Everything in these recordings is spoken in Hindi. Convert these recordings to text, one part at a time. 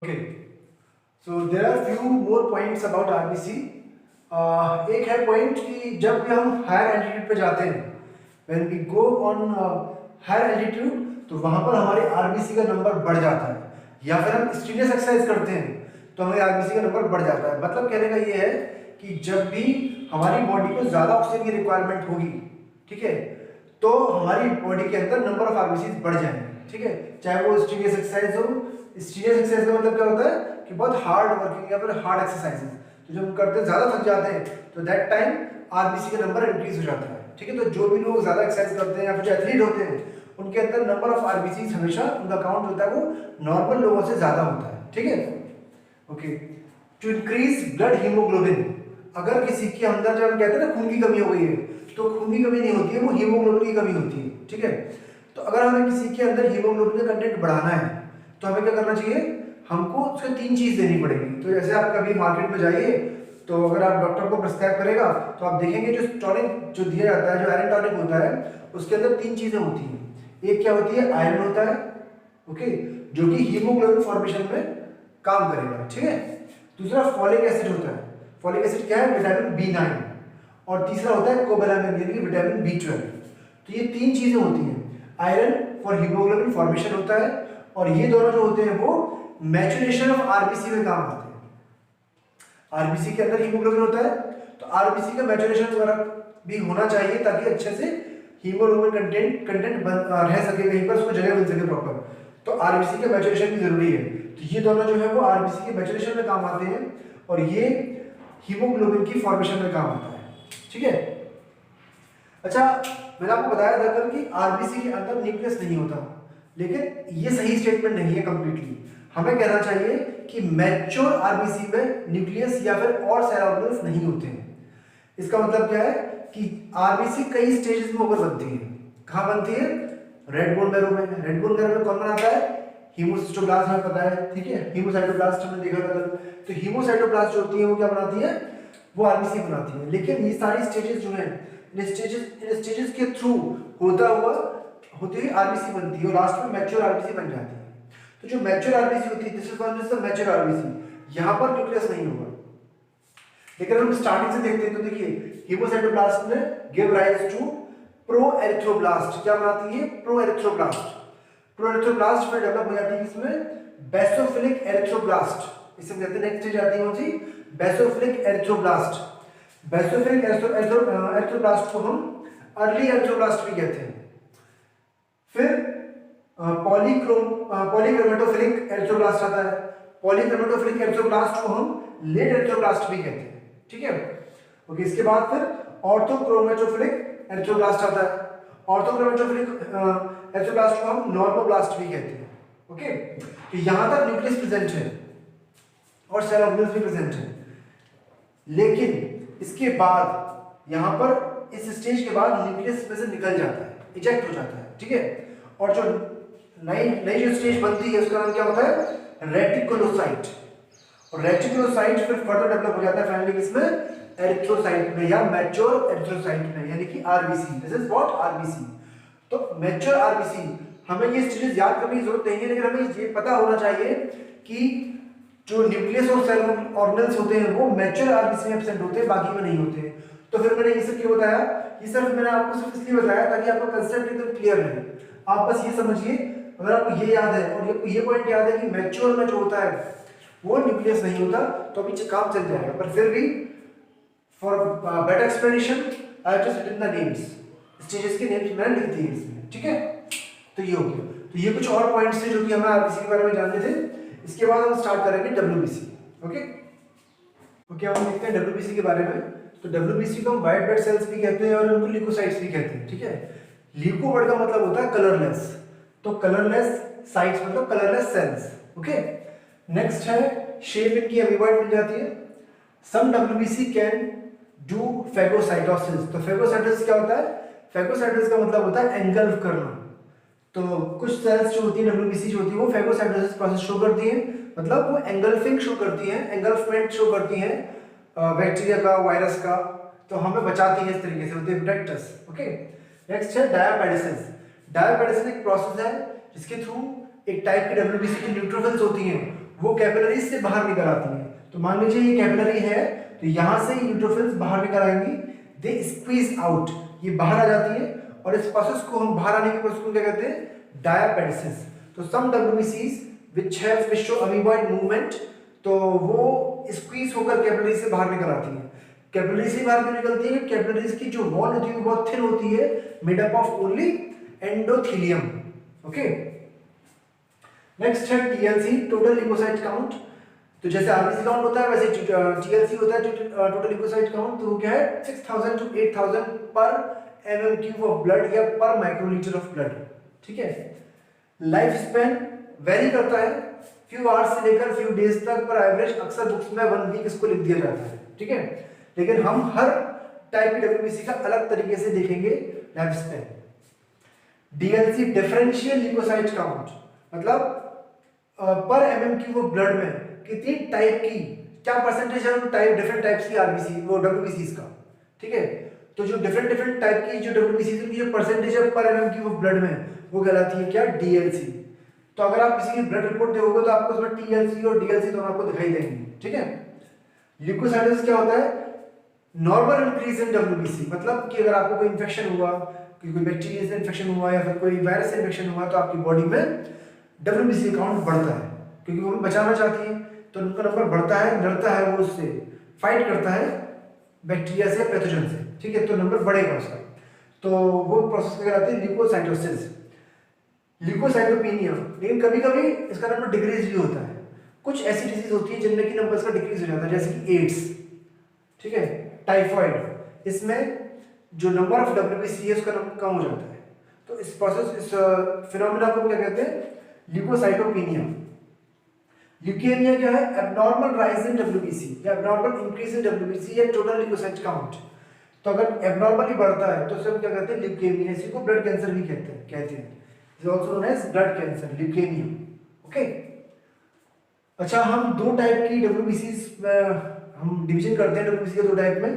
Okay, so there are few more points about RBC. एक है पॉइंट कि जब भी हम हायर एल्टीट्यूड पे जाते हैं, when we go on higher altitude, तो वहाँ पर हमारे RBC का नंबर बढ़ जाता है, या फिर हम स्ट्रेचिंग एक्सरसाइज करते हैं तो हमारे RBC का नंबर बढ़ जाता है। मतलब कहने का ये है कि जब भी हमारी बॉडी को ज़्यादा ऑक्सीजन की रिक्वायरमेंट होगी, ठीक है, तो हमारी बॉडी के अंदर नंबर ऑफ RBC बढ़ जाएंगे, ठीक है, चाहे वो स्ट्रेचिंग एक्सरसाइज हो। स्ट्रेचिंग एक्सरसाइज का मतलब क्या होता है कि बहुत हार्ड वर्किंग या फिर हार्ड एक्सरसाइजेस तो जब हम करते हैं, ज़्यादा थक जाते हैं, तो दैट टाइम आरबीसी का नंबर इंक्रीज हो जाता है, ठीक है। तो जो भी लोग ज़्यादा एक्सरसाइज करते हैं या फिर जो एथलीट होते हैं, उनके अंदर नंबर ऑफ आरबीसी हमेशा उनका काउंट होता है वो नॉर्मल लोगों से ज़्यादा होता है, ठीक है। Okay, to increase blood haemoglobin, अगर किसी के अंदर जब हम कहते हैं ना खून की कमी हो गई है, तो खून की कमी नहीं होती है, वो हीमोग्लोबिन की कमी होती है, ठीक है। तो अगर हमें किसी के अंदर हीमोग्लोबिन का कंटेंट बढ़ाना है तो हमें क्या करना चाहिए, हमको उसके 3 चीज़ देनी पड़ेगी। तो जैसे आप कभी मार्केट में जाइए, तो अगर आप डॉक्टर को प्रिस्क्राइब करेगा तो आप देखेंगे जो टॉनिक जो दिया जाता है, जो आयरन टॉनिक होता है, उसके अंदर 3 चीज़ें होती हैं। एक क्या होती है, आयरन होता है, ओके, जो कि हीमोग्लोबिन फॉर्मेशन में काम करेगा, ठीक है। दूसरा फॉलिक एसिड होता है, फॉलिक एसिड क्या है, विटामिन B9, और तीसरा होता है कोबालामिन यानी कि विटामिन B12। तो ये 3 चीज़ें होती हैं। आयरन फॉर हीमोग्लोबिन फॉर्मेशन होता है, और ये दोनों जो होते हैं वो मैचुरेशन ऑफ आरबीसी में काम आते हैं। आरबीसी के अंदर हीमोग्लोबिन होता है, तो आरबीसी का मैचुरेशन वगैरह भी होना चाहिए ताकि अच्छे से हीमोग्लोबिन कंटेंट रह सके, कहीं पर उसको जगह मिल सके प्रॉपर। तो आरबीसी का मैचुरेशन भी जरूरी है। तो ये दोनों जो है वो आरबीसी के मैचुरेशन में काम आते हैं, और ये हीमोग्लोबिन की फॉर्मेशन में काम आता है, ठीक है। अच्छा, मैंने आपको बताया था कल कि आरबीसी के अंदर न्यूक्लियस नहीं होता, लेकिन ये सही स्टेटमेंट नहीं है कंप्लीटली। हमें कहना चाहिए कि मैच्योर आरबीसी में न्यूक्लियस या फिर और सेल ऑर्गेनल्स नहीं होते हैं। इसका मतलब क्या है कि आरबीसी कई स्टेजेस में होकर बनती है। कहाँ बनती है, रेड बोन मैरो में। रेड बोन मैरो में कौन बनाता है, हीमोसिस्टोब्लास्ट, हमें पता है, ठीक है। हीमोसाइटोब्लास्ट हमने देखा था कल। तो हीमोसाइटोब्लास्ट जो होती है वो क्या बनाती है, वो आरबीसी बनाती है। लेकिन ये सारी स्टेजेस जो है, इन स्टेजेस के थ्रू होती हुई आरबीसी बनती है, और लास्ट में मैच्योर आरबीसी बन जाती है। तो जो मैच्योर आरबीसी होती है, this is called the mature RBC. यहाँ पर न्यूक्लियस नहीं होगा। लेकिन हम स्टार्टिंग से देखते हैं तो देखिए, हीमोसाइटोब्लास्ट ने give rise to pro erythroblast. क्या बनाती है, प्रो एरिथ्रोब्लास्ट। प्रो एरिथ्रोब्लास्ट फिर डेवलप हो जाती है इसमें बेसोफिलिक एरिथ्रोब्लास्ट। इसमें कहते हैं नेक्स्ट स्टेज आती है कौन सी, बेसोफिलिक एरिथ्रोब्लास्ट। बेसोफिलिक एरिथ्रोब्लास्ट को हम अर्ली एरिथ्रोब्लास्ट भी कहते हैं। फिर पॉलीक्रोमेटोफिलिक एरिथ्रोब्लास्ट आता है। पॉलीक्रोमेटोफिलिक एरिथ्रोब्लास्ट को हम लेट एरिथ्रोब्लास्ट भी कहते हैं, ठीक है। ओके, इसके बाद फिर ऑर्थोक्रोमेटोफिलिक एरिथ्रोब्लास्ट आता है। ऑर्थोक्रोमेटोफिलिक एरिथ्रोब्लास्ट को हम नॉर्मोब्लास्ट भी कहते हैं, ओके। तो यहां तक न्यूक्लियस प्रेजेंट है और सेल ऑर्गेनल्स भी प्रेजेंट है। लेकिन इसके बाद यहां पर इस स्टेज के बाद न्यूक्लियस में से निकल जाता है, इजेक्ट हो जाता है, ठीक है। और जो नई नई जो स्टेज बनती है उसका नाम क्या होता है, रेटिकुलोसाइट। और रेटिकुलोसाइट फिर फर्दर डेवलप हो जाता है फाइनली इसमें एरिथ्रोसाइट में या मैच्योर एरिथ्रोसाइट में, यानी कि RBC. This is what, RBC. तो मैच्योर आरबीसी, हमें ये स्टेजेस याद करने की जरूरत नहीं है, लेकिन हमें ये पता होना चाहिए कि जो न्यूक्लियस और सेल ऑर्गेनल्स होते हैं वो मैच्योर आरबीसी में एब्सेंट होते हैं, बाकी में नहीं होते। तो फिर मैंने ये सब क्यों बताया, ये सिर्फ मैंने आपको सिर्फ इसलिए बताया ताकि आपका कंसेप्ट एकदम क्लियर रहे। आप बस ये समझिए, अगर आपको ये याद है और ये पॉइंट याद है कि मैच्योर में जो होता है वो न्यूक्लियस नहीं होता, तो अभी काम चल जाएगा। पर फिर भी for better explanation I have just written the names, stages के नेम्स मैंने लिख दिए इसमें, ठीक है। तो ये हो गया। तो ये कुछ और पॉइंट्स थे जो कि हमें आरबीसी के बारे में जानने थे। इसके बाद हम स्टार्ट करेंगे डब्ल्यूबीसी, ओके। ओके, हम देखते हैं डब्ल्यूबीसी के बारे में। तो डब्ल्यूबीसी को हम व्हाइट ब्लड सेल्स भी कहते हैं और उनको ल्यूकोसाइट्स भी कहते हैं, ठीक है। ल्यूको वर्ड का मतलब होता है कलरलेस, तो कलरलेस साइट्स मतलब कलरलेस सेल्स, ओके। नेक्स्ट है शेप इनकी एमीबॉइड मिल जाती है। सम डब्ल्यूबीसी कैन डू फेगोसाइटोसिस। तो फेगोसाइटोसिस क्या होता है, फेगोसाइटोसिस का मतलब होता है एंगल्फ करना। तो कुछ सेल्स जो होती है डब्ल्यूबीसी जो होती है वो फेगोसाइटोसिस प्रोसेस शो करती है, मतलब वो एंगल्फिंग शो करती है, एंगल्फमेंट शो करती है बैक्टीरिया का, वायरस का। तो हमें बचाती है इस तरीके से, होते प्रोटेक्ट अस, ओके। नेक्स्ट है डायापेडिसिस। डायापेडिसिस एक प्रोसेस है जिसके थ्रू एक टाइप की डब्ल्यूबीसी की न्यूट्रोफिल्स होती हैं वो कैपिलरीज से बाहर निकल आती हैं। तो मान लीजिए ये कैपिलरी है, तो यहाँ से न्यूट्रोफिल्स बाहर निकल आएंगी, दे स्क्वीज आउट, ये बाहर आ जाती है, और इस प्रोसेस को हम बाहर आने के प्रोसेस को क्या कहते हैं, डायापेडिसिस। तो सम डब्ल्यूबीसीज which show amoeboid movement, तो वो स्क्वीज होकर कैपिलरी से बाहर निकल आती है। कैपिलरी से बाहर क्यों निकलती है? कैपिलरीज की जो वॉल होती है वो बहुत थिन होती है, made up of only endothelium. Okay, next है टीएलसी, टोटल ल्यूकोसाइट काउंट। तो जैसे आरबीसी काउंट होता है वैसे टीएलसी होता है, टोटल ल्यूकोसाइट काउंट। तो वो क्या है, 6000 to 8000 पर एमएम क्यूब ऑफ ब्लड या पर माइक्रोलीटर ऑफ ब्लड। ठीक है, लाइफ स्पैन वेरी करता है, फ्यू आवर्स से लेकर फ्यू डेज तक, पर एवरेज अक्सर बुक्स में 1 वीक इसको लिख दिया जाता है। ठीक है, लेकिन हम हर टाइप की डब्ल्यूबीसी का अलग तरीके से देखेंगे life span. DLC differential leucocyte count, मतलब per MM cube of blood में कितनी टाइप की, क्या परसेंटेज है उन टाइप डिफरेंट टाइप्स की आरबीसी वो डब्ल्यूबीसीज का। ठीक है, तो जो डिफरेंट टाइप की जो डब्ल्यूबीसीज की जो परसेंटेज है पर एमएम क्यूब ऑफ ब्लड में, वो कहलाती है क्या, डीएलसी। तो अगर आप किसी की ब्लड रिपोर्ट देखोगे तो आपको उसमें टीएलसी और डीएलसी दोनों आपको दिखाई देंगे। ठीक है, ल्यूकोसाइटोसिस क्या होता है, नॉर्मल इंक्रीज इन डब्ल्यूबीसी, मतलब कि अगर आपको कोई इन्फेक्शन हुआ, कि कोई बैक्टीरिया से इन्फेक्शन हुआ या फिर कोई वायरस से इन्फेक्शन हुआ, तो आपकी बॉडी में डब्ल्यूबीसी काउंट बढ़ता है, क्योंकि वो बचाना चाहती है, तो उनका नंबर बढ़ता है, लड़ता है, वो उससे फाइट करता है बैक्टीरिया से, पैथोजन से। ठीक है, तो नंबर बढ़ेगा उसका, तो वो प्रोसेस क्या कहलाती है, ल्यूकोसाइटोसिस। ल्यूकोसाइटोपेनिया, लेकिन कभी कभी इसका नंबर डिक्रीज भी होता है। कुछ ऐसी डिजीज होती है जिनमें कि नंबर इसका डिक्रीज हो जाता है, जैसे कि एड्स, ठीक है, टाइफाइड, इसमें जो नंबर ऑफ डब्ल्यूबीसी है उसका नंबर कम हो जाता है। तो इस प्रोसेस, इस फिनोमेना को क्या कहते हैं, ल्यूकोसाइटोपेनिया। ल्यूकेमिया क्या है, एब्नॉर्मल राइज इन डब्ल्यूबीसी या एब्नॉर्मल इंक्रीज इन डब्ल्यूबीसी या टोटल ल्यूकोसाइट काउंट। तो अगर एब्नॉर्मली बढ़ता है तो उसे हम क्या कहते हैं, ल्यूकेमिया। इसी को ब्लड कैंसर भी कहते हैं is also known as blood cancer, leukemia. Okay, अच्छा, हम दो टाइप की डब्ल्यूबीसीज हम डिवीजन करते हैं डब्ल्यूबीसी के दो टाइप में,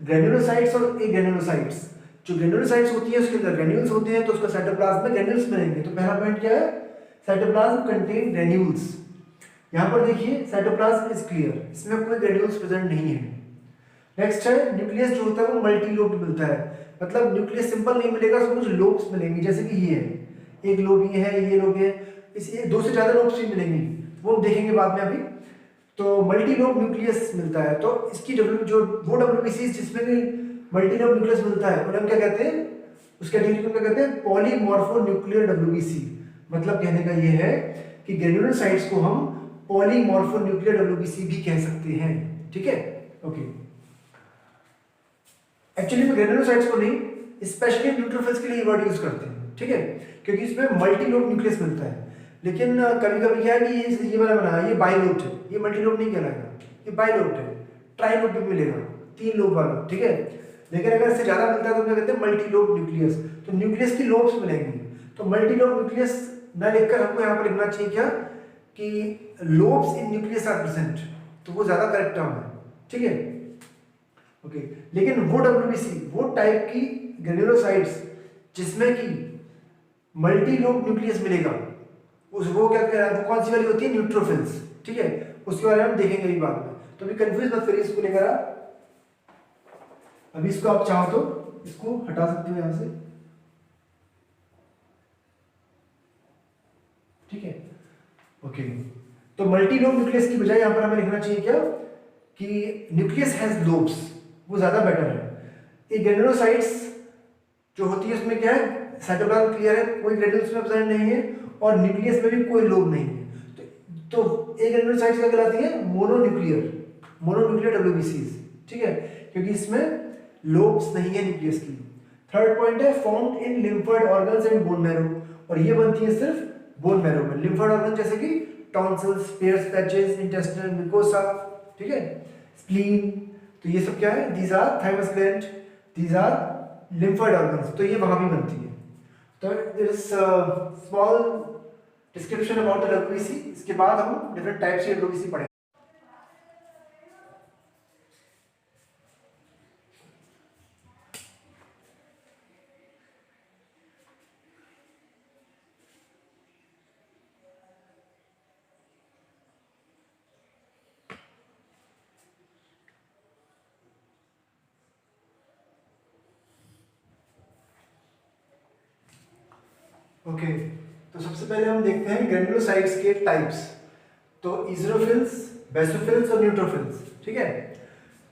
ग्रेन्युलोसाइट्स और एग्रेन्युलोसाइट्स। जो ग्रेन्युलोसाइट्स होती है उसके अंदर ग्रेन्यूल्स होते हैं, तो उसका साइटोप्लाज्म में ग्रेन्यूल्स मिलेंगे। तो पहला पॉइंट क्या है, साइटोप्लाज्म कंटेन ग्रेन्यूल्स। यहाँ पर देखिए साइटोप्लाज्म इज क्लियर, इसमें कोई ग्रेन्यूल्स प्रेजेंट नहीं है। नेक्स्ट है न्यूक्लियस, जो होता है वो मल्टी लोब्ड मिलता है, मतलब न्यूक्लियस सिंपल नहीं मिलेगा, उसमें कुछ लोब्स मिलेंगे, जैसे कि ये है, एक लोब ये है, ये लोब है, इसी दो से ज्यादा लोब्स भी मिलेंगे, वो हम देखेंगे बाद में अभी। तो मल्टी लोब न्यूक्लियस मिलता है, तो इसकी जो वो डब्ल्यूबीसी जिसमें भी मल्टी लोब न्यूक्लियस मिलता है उन्हें हम क्या कहते हैं, उस कैटेगरी को क्या कहते हैं, पॉलीमॉर्फोन्यूक्लियर डब्ल्यूबीसी। मतलब कहने का ये है कि ग्रेन्युलोसाइट्स को हम पॉलीमॉर्फोन्यूक्लियर डब्ल्यूबीसी भी कह सकते हैं। ठीक है, ओके। एक्चुअली में ग्रेन्युलोसाइट्स को नहीं, स्पेशली न्यूट्रोफिल्स के लिए वर्ड यूज करते हैं। ठीक है, क्योंकि इसमें मल्टी लोब न्यूक्लियस मिलता है। लेकिन कभी कभी क्या है कि ये वाला बना, ये बाइलोब्ड है, ये मल्टी लोब नहीं कहलाएगा, ये बाइलोब्ड है, ट्राइलोब भी मिलेगा, 3 लोब वाला। ठीक है, लेकिन अगर इससे ज्यादा मिलता है तो क्या कहते हैं, मल्टी लोब न्यूक्लियस। तो न्यूक्लियस की लोब्स मिलेंगी, तो मल्टी लोब न्यूक्लियस न लिखकर हमको यहाँ पर लिखना चाहिए क्या, कि lobes in nucleus are present, तो वो ज्यादा करेक्ट टर्म है। ठीक है, ओके। लेकिन वो डब्ल्यूबीसी, वो टाइप की ग्रेन्युलोसाइट्स जिसमें कि मल्टी लोब न्यूक्लियस मिलेगा, उस वो क्या कह रहा है, वो कौन सी वाली होती है, न्यूट्रोफिल्स। ठीक है, उसके बारे में हम देखेंगे अभी बाद में, तो अभी कंफ्यूज मत करिए इसको लेकर आप। अभी इसको आप चाहो तो इसको हटा सकते हो यहां से। ठीक है, ओके। तो मल्टी लोब न्यूक्लियस की बजाय यहां पर हमें लिखना चाहिए क्या, कि न्यूक्लियस हैज लोब्स, वो ज्यादा बेटर है। ये ग्रेन्युलोसाइट्स जो होती है उसमें क्या है, साइटोप्लाज्म क्लियर है, कोई ग्रेन्यूल्स में प्रेजेंट नहीं है, और न्यूक्लियस में भी कोई लोब नहीं है। तो एक ग्रेन्युलोसाइट्स क्या कहलाती है, मोनोन्यूक्लियर डब्ल्यूबीसीज। ठीक है, क्योंकि इसमें लोब्स नहीं है न्यूक्लियस की। थर्ड पॉइंट है found in lymphoid organs and bone marrow, और ये बनती है सिर्फ बोन मैरो में। लिम्फोइड ऑर्गन जैसे कि tonsils, Peyer's patches, intestinal mucosa, ठीक है, स्प्लीन, तो ये सब क्या है, these are thymus gland, these are lymphoid organs, तो ये वहां भी बनती है। तो there is small description about the WBC. इसके बाद हम डिफरेंट टाइप्स के डब्ल्यूबीसी पढ़ेंगे। ओके, तो सबसे पहले हम देखते हैं ग्रेनुलोसाइट्स के टाइप्स। तो इज़ोफिल्स, बेसोफिल्स और न्यूट्रोफिल्स, ठीक है।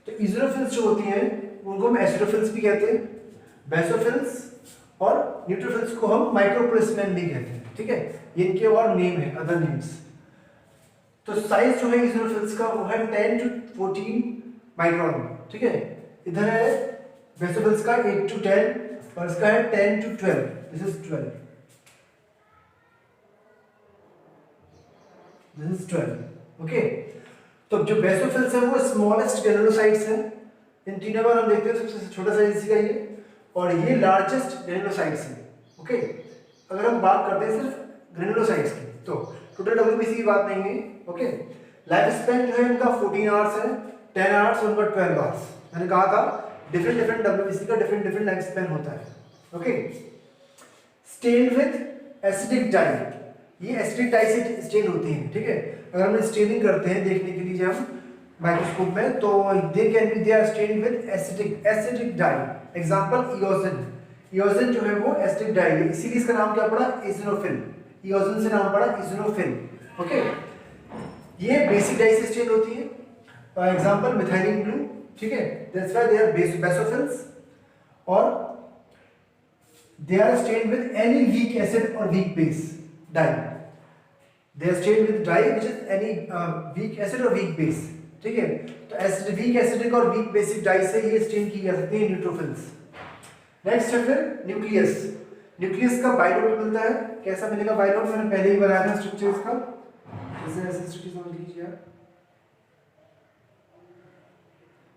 तो इज़ोफिल्स जो होती हैं उनको हम एसिडोफिल्स भी कहते हैं, बेसोफिल्स और न्यूट्रोफिल्स को हम माइक्रोप्लाज्मेन भी कहते हैं, ठीक है। ये इनके और नेम है, अदर नेम्स। तो साइज जो है इज़ोफिल्स का वो है 10 to 14 माइक्रोन, ठीक है। इधर है बेसोफिल्स का 8 to 10 और इसका है 10 to 12, this is 12, this is 12, okay. तो जो बेसोफिल्स है वो स्मॉलेस्ट ग्रेनुलोसाइट्स हैं। इन तीनों बार हम देखते हैं सबसे छोटा साइज इसी का ये, और ये लार्जेस्ट ग्रेनुलोसाइट्स हैं, ओके। अगर हम बात करते हैं सिर्फ ग्रेनुलोसाइट्स की तो टोटल डब्ल्यूबीसी की बात नहीं है, ओके। लाइफ स्पैन जो है इनका 14 आवर्स है, 10 आवर्स और उनका 12 आवर्स। मैंने कहा था डिफरेंट डिफरेंट डब्ल्यूबीसी का डिफरेंट डिफरेंट लाइफ स्पैन होता है, okay. Stained with acidic dye, ये एसिडिक डाई से स्टेन होती हैं, ठीक है। अगर हम स्टेनिंग करते हैं देखने के लिए जब माइक्रोस्कोप में, तो they are stained with acidic dye. Example eosin, eosin जो है वो एसिडिक डाई है, इसीलिए इसका नाम क्या पड़ा, इजोफिल। इओजन से नाम पड़ा इजोफिल, ओके। ये बेसिक डाई से स्टेन होती है, एग्जांपल मिथाइलिन ब्लू, ठीक है। That's why they are basophils. और they are stained with any weak acid or weak base dye. They are stained with dye which is any weak acid or weak base, ठीक है। तो एसिड, वीक एसिडिक और वीक बेसिक डाई से ये स्टेन की जा सकती है न्यूट्रोफिल्स। नेक्स्ट है फिर न्यूक्लियस। न्यूक्लियस का बाइलोट मिलता है, कैसा मिलेगा बाइलोट, मैंने पहले ही बनाया था स्ट्रक्चर इसका, जैसे ऐसे स्ट्रक्चर समझ लीजिए आप।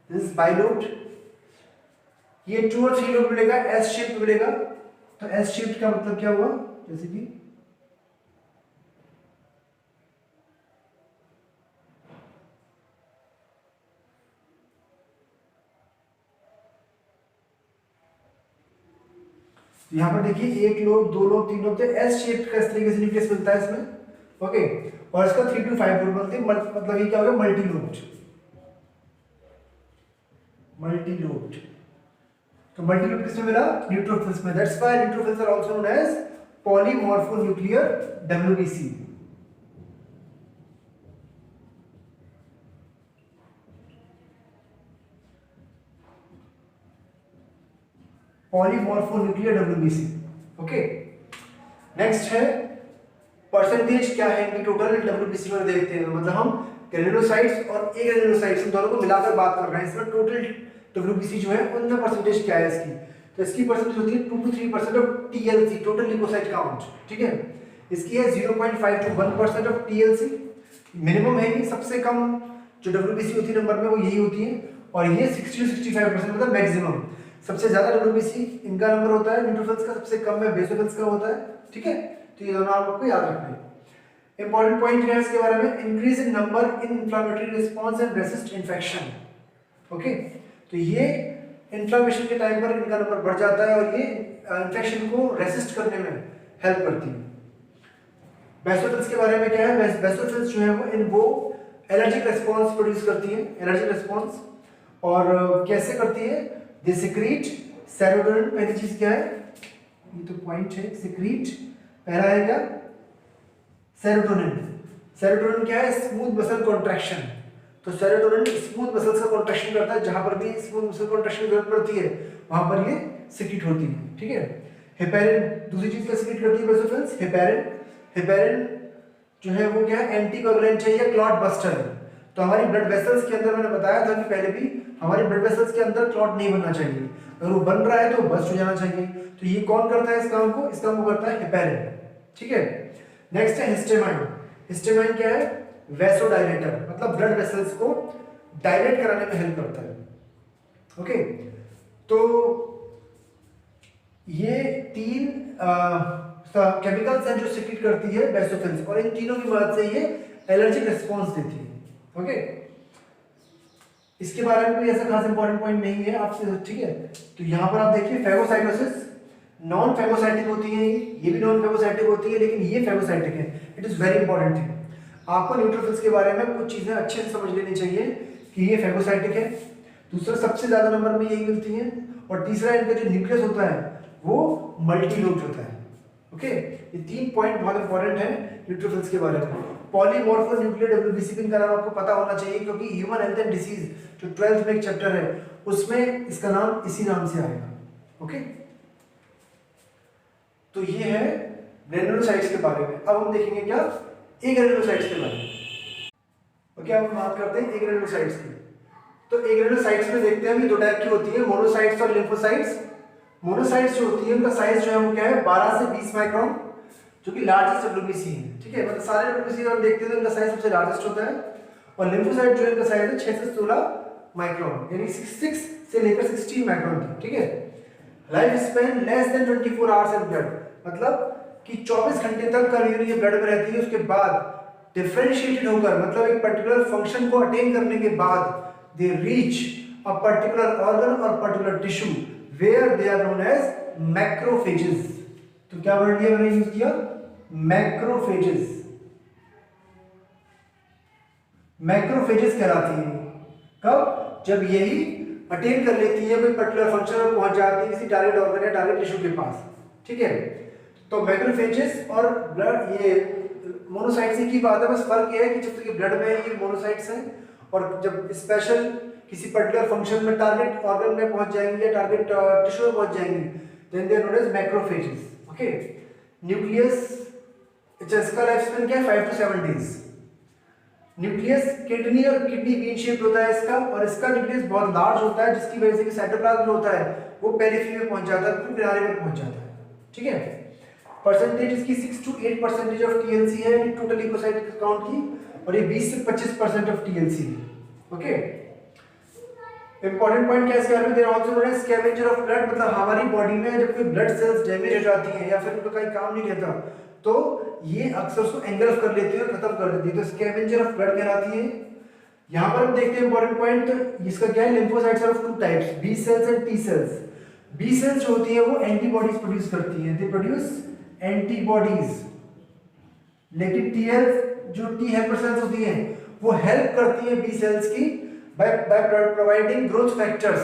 दिस इज बाइलोट, ये 2 और 3 लोब मिलेगा, एस शेप मिलेगा। तो एस शेप का मतलब क्या हुआ, जैसे कि यहां पर देखिए 1 लोब, 2 लोब, 3 लोब, तो एस शेप का इस तरीके से न्यूक्लियस मिलता है इसमें, ओके। और इसका 3 to 5 लोब बनते हैं, मतलब ये क्या होगा, मल्टी लोब्ड, मल्टी लोब्ड। तो मल्टी लोब किसमें मिला, न्यूट्रोफिल्स में। That's why neutrophils are also known as polymorphonuclear WBC. Polymorphonuclear WBC, okay. Next है परसेंटेज क्या है इनकी टोटल डब्ल्यूबीसी में, देखते हैं। मतलब हम ग्रेनुलोसाइट्स और एग्रेनुलोसाइट्स इन दोनों को मिलाकर बात कर रहे हैं, इसमें टोटल डब्ल्यूबीसी जो है उनमें परसेंटेज क्या है इसकी। तो इसकी परसेंटेज होती है 2 to 3% of TLC, total leucocyte count, ठीक है। इसकी है 0.5 to 1% ऑफ टीएलसी, मिनिमम है ये। सबसे कम जो डब्ल्यूबीसी होती है नंबर में वो यही होती है, और ये 60 to 65% मतलब मैक्सिमम। सबसे ज्यादा डब्ल्यूबीसी इनका नंबर होता है न्यूट्रोफिल्स का, सबसे कम है बेसोफिल्स का होता है, ठीक है। तो ये दोनों आपको याद रखना है। इंपॉर्टेंट पॉइंट क्या है इसके बारे में, increase in number in inflammatory response and resist infection, okay. तो ये इन्फ्लेमेशन के टाइम पर इनका नंबर बढ़ जाता है और ये इन्फेक्शन को रेसिस्ट करने में हेल्प करती है। बेसोफिल्स के बारे में क्या है, बेसोफिल्स जो है वो इनको एलर्जिक रिस्पांस प्रोड्यूस करती है, एलर्जिक रिस्पांस। और कैसे करती है, दे सिक्रीट सेरोटोनिन। पहली चीज क्या है, ये तो पॉइंट है, सिक्रीट। पहला है क्या, सेरोटोनिन। सेरोटोनिन क्या है, स्मूथ मसल कॉन्ट्रैक्शन। तो सेरोटोनिन स्मूथ मसल्स का कॉन्ट्रैक्शन करता है, जहां पर भी स्मूथ मसल कॉन्ट्रैक्शन की जरूरत पड़ती है वहां पर ये सिक्रीट होती है, ठीक है। हेपेरिन दूसरी चीज का सिक्रीट करती है बेसोफिल्स, हेपेरिन। हेपेरिन जो है वो क्या है, एंटीकोगुलेंट है या क्लॉट बस्टर है। तो हमारी ब्लड वेसल्स के अंदर, मैंने बताया था कि पहले भी, हमारी ब्लड वेसल्स के अंदर क्लॉट नहीं बनना चाहिए, अगर वो बन रहा है तो बस्ट हो जाना चाहिए। तो ये कौन करता है इस काम को, इस काम को करता है हेपेरिन, ठीक है। नेक्स्ट है हिस्टामाइन। हिस्टामाइन क्या है, वैसोडायलेटर, मतलब ब्लड वेसल्स को डायलेट कराने में हेल्प करता है, ओके। तो ये 3 केमिकल्स हैं जो सिक्रीट करती है बेसोफिल्स, और इन तीनों की मदद से ये एलर्जिक रिस्पांस देती है, ओके। इसके बारे में कोई ऐसा खास इंपॉर्टेंट पॉइंट नहीं है आपसे, ठीक है। तो यहाँ पर आप देखिए फेगोसाइटोसिस नॉन फेगोसाइटिक होती है, ये भी नॉन फेगोसाइटिक होती है, लेकिन ये फेगोसाइटिक है। It is very important thing. आपको न्यूट्रोफिल्स के बारे में कुछ चीजें अच्छे से समझ लेनी चाहिए कि ये फेगोसाइटिक है। दूसरा, सबसे ज्यादा नंबर में यही मिलती है। और तीसरा, इनका जो न्यूक्लियस होता है वो मल्टी लोब्ड होता है, ओके, ये 3 पॉइंट बहुत इंपॉर्टेंट है न्यूट्रोफिल्स के बारे में। पॉलीमॉर्फो न्यूक्लियर WBCP का नाम आपको पता होना चाहिए, क्योंकि ह्यूमन हेल्थ एंड डिसीज जो 12th में एक चैप्टर है उसमें इसका नाम इसी नाम से आएगा। ओके, तो ये है ग्रैन्युलोसाइट्स के बारे में। अब हम देखेंगे क्या एग्रैन्युलोसाइट्स के बारे में। ओके, अब हम बात करते हैं एग्रैन्युलोसाइट्स की। तो एग्रैन्युलोसाइट्स में देखते हैं, ये दो टाइप की होती है, मोनोसाइट्स और लिम्फोसाइट्स। मोनोसाइट्स जो होती है उनका साइज जो है वो क्या है 12 से 20 माइक्रोन, जो कि लार्जेस्ट WBC है। ठीक है, मतलब सारे WBC हम देखते हैं तो इनका साइज सबसे लार्जेस्ट होता है। और लिम्फोसाइट जो है इनका साइज है 6 से 16 माइक्रोन, यानी 6 से लेकर 16 माइक्रोन तक। ठीक है, life span less than 24 hours in blood, मतलब कि 24 घंटे तक का यूरिन ये ब्लड में रहती है। उसके बाद डिफरेंशिएटेड होकर, मतलब एक पर्टिकुलर फंक्शन को अटेन करने के बाद they reach a particular organ और particular tissue where they are known as macrophages. तो क्या वर्ड लिया मैंने यूज किया, मैक्रोफेजेस। मैक्रोफेजेस कहलाती है कब, जब यही अटेन कर लेती है कोई पर्टिकुलर फंक्शन और पहुंच जाती है किसी टारगेट ऑर्गन या टारगेट टिश्यू के पास। ठीक है, तो मैक्रोफेजेस और ब्लड, ये मोनोसाइट्स की बात है, बस फर्क ये है कि जब तक ये ब्लड में है ये मोनोसाइट्स हैं, और जब स्पेशल किसी पर्टिकुलर फंक्शन में टारगेट ऑर्गन में पहुंच जाएंगे या टारगेट टिश्यू में पहुंच जाएंगे, then they are known as macrophages. Okay, nucleus, इसका लाइफ स्पैन क्या है 5 to 7 डेज। न्यूक्लियस किडनी और किडनी बीन शेप होता है इसका, और इसका न्यूक्लियस बहुत लार्ज होता है, जिसकी वजह से कि साइटोप्लाज्म जो होता है वो पेरिफेरी में पहुंच जाता है, फिर किनारे में पहुंच जाता है। ठीक है, परसेंटेज इसकी 6 to 8% ऑफ TLC है टोटल ल्यूकोसाइट काउंट की, और ये 20 से 25% ऑफ TLC है। ओके, इंपॉर्टेंट पॉइंट क्या है इसके बारे में, they're also known as scavenger of blood, मतलब हमारी बॉडी में जब कोई ब्लड सेल्स डैमेज हो जाती हैं या फिर उनका कोई काम नहीं रहता तो ये अक्सर उसको एंगल्फ कर लेती है और खत्म कर देती है, तो स्कैवेंजर ऑफ ब्लड कहलाती है। यहां पर हम देखते हैं इंपॉर्टेंट पॉइंट, तो इसका क्या है, lymphocytes of two types, B cells and T cells. B cells जो होती है वो एंटीबॉडीज प्रोड्यूस करती है, दे प्रोड्यूस एंटीबॉडीज, लेकिन टी जो टी हेल्पर सेल्स होती हैं वो हेल्प करती है बी सेल्स की बाय प्रोवाइडिंग ग्रोथ फैक्टर्स।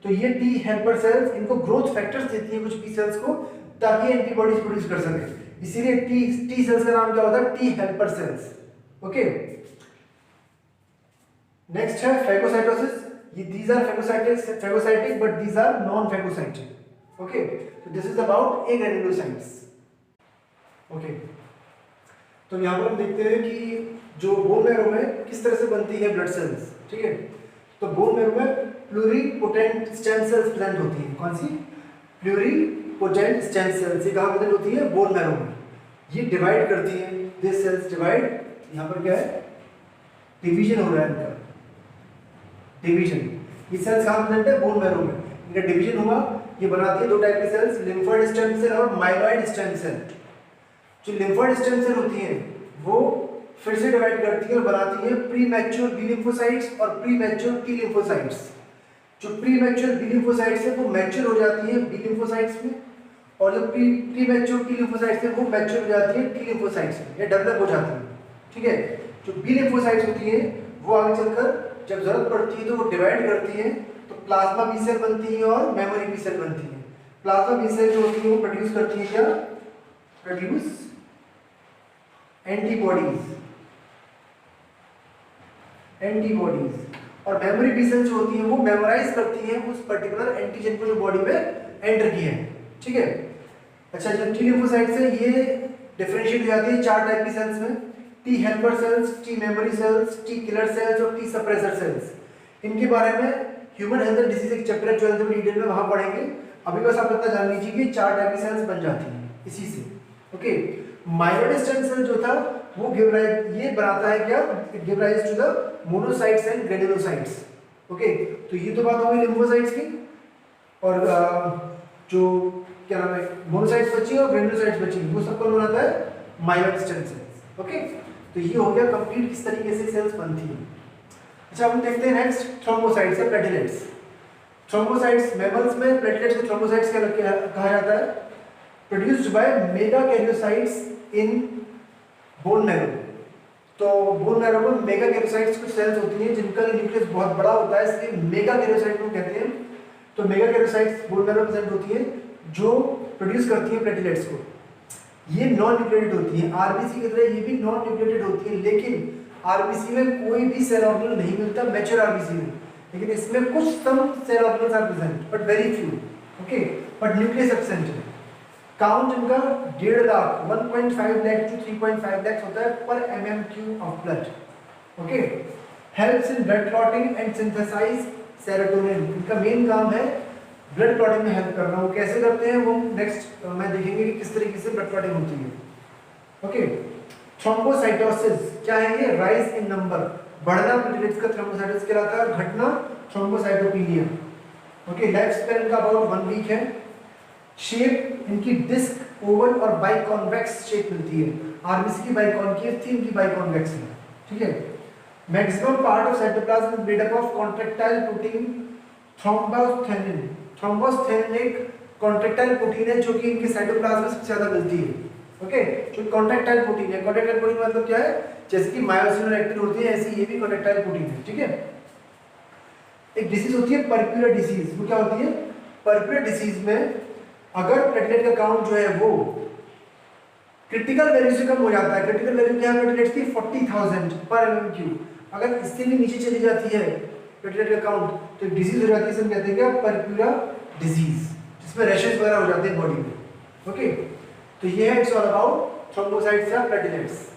तो ये टी हेल्पर सेल्स इनको ग्रोथ फैक्टर्स देती है कुछ बी सेल्स को, ताकि एंटीबॉडीज प्रोड्यूस कर सके। इसीलिए टी सेल्स का नाम क्या होता है, T helper cells. Okay, next है फैगोसाइटोसिस। ये these are phagocytic but these are non phagocytic. Okay, तो this is about agranulocytes. Okay, तो यहाँ पर हम देखते हैं कि जो बोन मैरो में किस तरह से बनती है ब्लड सेल्स। ठीक है, तो बोन मैरो में प्लूरिपोटेंट स्टेम सेल्स प्रेजेंट होती हैं। कौन सी, प्लूरिपोटेंट स्टेम सेल्स, ये कहाँ प्रेजेंट होती है, बोन मैरो में। ये डिवाइड करती हैं, दिस सेल्स डिवाइड, यहाँ पर क्या है, डिवीजन हो रहा है इनका, डिवीजन। ये सेल्स कहाँ प्रेजेंट है, बोन मैरो में, इनका डिवीजन हुआ, ये बनाती है दो टाइप के सेल्स, लिम्फोइड स्टेम सेल और माइलॉइड स्टेम सेल। जो लिम्फोइड स्टेम सेल होती हैं वो फिर से डिवाइड करती है और बनाती है प्री मैच्योर बी लिम्फोसाइट्स और प्री मैच्योर टी लिम्फोसाइट्स। जो प्री मैच्योर बी लिम्फोसाइट्स है वो मैच्योर हो जाती है बी लिम्फोसाइट्स में, और जो प्री मैच्योर टी लिम्फोसाइट्स है वो मैच्योर हो जाती है टी लिम्फोसाइट्स में, या डेवलप हो जाती है। ठीक है, जो बी लिम्फोसाइट्स होती है वो आगे चलकर जब जरूरत पड़ती है तो वो डिवाइड करती है, तो प्लाज्मा बी सेल बनती है और मेमोरी बी सेल बनती है। प्लाज्मा बी सेल जो होती है वो प्रोड्यूस करती है क्या, प्रोड्यूस एंटीबॉडीज, और मेमोरी बी सेल जो होती है वो मेमोराइज करती है उस पर्टिकुलर एंटीजन को जो बॉडी में एंटर किया है। ठीक है, अच्छा, जो टी लिम्फोसाइट्स है ये डिफरेंशिएट हो जाती है 4 टाइप की सेल्स में, T helper sales, T memory cells, T killer cells और टी सप्रेसर सेल्स। इनके बारे में ह्यूमन हेल्थ एंड डिसीज एक चैप्टर है 12th में डिटेल में, वहां पढ़ेंगे। अभी बस आप इतना जान लीजिए कि 4 टाइप की सेल्स बन जाती हैं इसी से। ओके, माइलॉइड स्टेम सेल जो था वो ये बनाता है क्या, it give rise to the monocytes and granulocytes. Okay, तो ये तो बात हो गई लिम्फोसाइट्स की, और जो क्या नाम है, मोनोसाइट्स बची और ग्रैन्युलोसाइट्स बची, वो सब कौन बनाता है, माइलॉइड स्टेम सेल्स। ओके, तो ये हो गया कंप्लीट किस तरीके से सेल्स बनती है। अच्छा, हम देखते हैं नेक्स्ट थ्रोम्बोसाइट्स या प्लेटलेट्स। थ्रोम्बोसाइट्स, मैमल्स में प्लेटलेट्स को थ्रोम्बोसाइट्स कहा जाता है, produced by megakaryocytes in bone marrow. तो बोन मैरो में मेगाकैरियोसाइट्स कुछ सेल्स होती हैं जिनका न्यूक्लियस बहुत बड़ा होता है, इसलिए मेगाकैरियोसाइट को कहते हैं। तो मेगाकैरियोसाइट्स बोन मैरो प्रेजेंट होती है जो प्रोड्यूस करती है प्लेटलेट्स को। ये नॉन न्यूक्लिएटेड होती है, आरबीसी की तरह ये भी नॉन न्यूक्लिएटेड होती है, लेकिन आरबीसी में कोई भी सेल ऑर्गेनल नहीं मिलता मैच्योर आरबीसी में, लेकिन इसमें कुछ some cell organelles are present but very few, okay, but nucleus absent है। काउंट इनका 1.5 लाख 1.5 लाख टू 3.5 लाख होता है per mm³ of blood, okay. Helps in blood clotting and synthesise serotonin, इनका मेन काम है ब्लड क्लॉटिंग में हेल्प करना। वो कैसे करते हैं वो नेक्स्ट मैं देखेंगे कि किस तरीके से ब्लड क्लॉटिंग होती है, ओके। थ्रोम्बोसाइटोसिस क्या है ये? राइज इन नंबर, बढ़ना प्लेटलेट्स का थ्रोम्बोसाइटोसिस कहलाता है, और घटना थ्रोम्बोसाइटोपिनिया, ओके। लाइफ स्पैन का अबाउट 1 वीक है। शेप इनकी डिस्क, ओवल और बाइकॉन्वेक्स शेप मिलती है। आरबीसी की बाइकॉन्केव थी, इनकी बाइकॉन्वेक्स है, ठीक है। Maximum part of cytoplasm is made up of contractile protein thrombosthenin. Thrombosthenin एक कॉन्ट्रैक्टाइल प्रोटीन है जो कि इनके साइटोप्लाज्म में सबसे ज्यादा मिलती है, ओके। जो कॉन्ट्रैक्टाइल प्रोटीन है, कॉन्ट्रैक्टाइल प्रोटीन मतलब क्या है? जैसे कि मायोसिन और एक्टिन होती है, ऐसी ये भी कॉन्ट्रैक्टाइल प्रोटीन है, ठीक है। एक डिसीज होती है पर्क्यूलर डिसीज, वो क्या होती है? पर्क्यूलर डिसीज में अगर प्लेटलेट का काउंट जो है वो क्रिटिकल वैल्यू से कम हो जाता है, क्रिटिकल वैल्यू क्या है प्लेटलेट्स की? 40,000 पर mm³, अगर इससे भी नीचे चली जाती है प्लेटलेट का काउंट तो एक डिजीज हो जाती है, इसे हम कहते हैं क्या? पर्क्यूलर डिजीज, जिसमें रैशेस वगैरह हो जाते हैं बॉडी में, ओके। तो ये है इट्स ऑल अबाउट थ्रोम्बोसाइट्स या प्लेटलेट्स।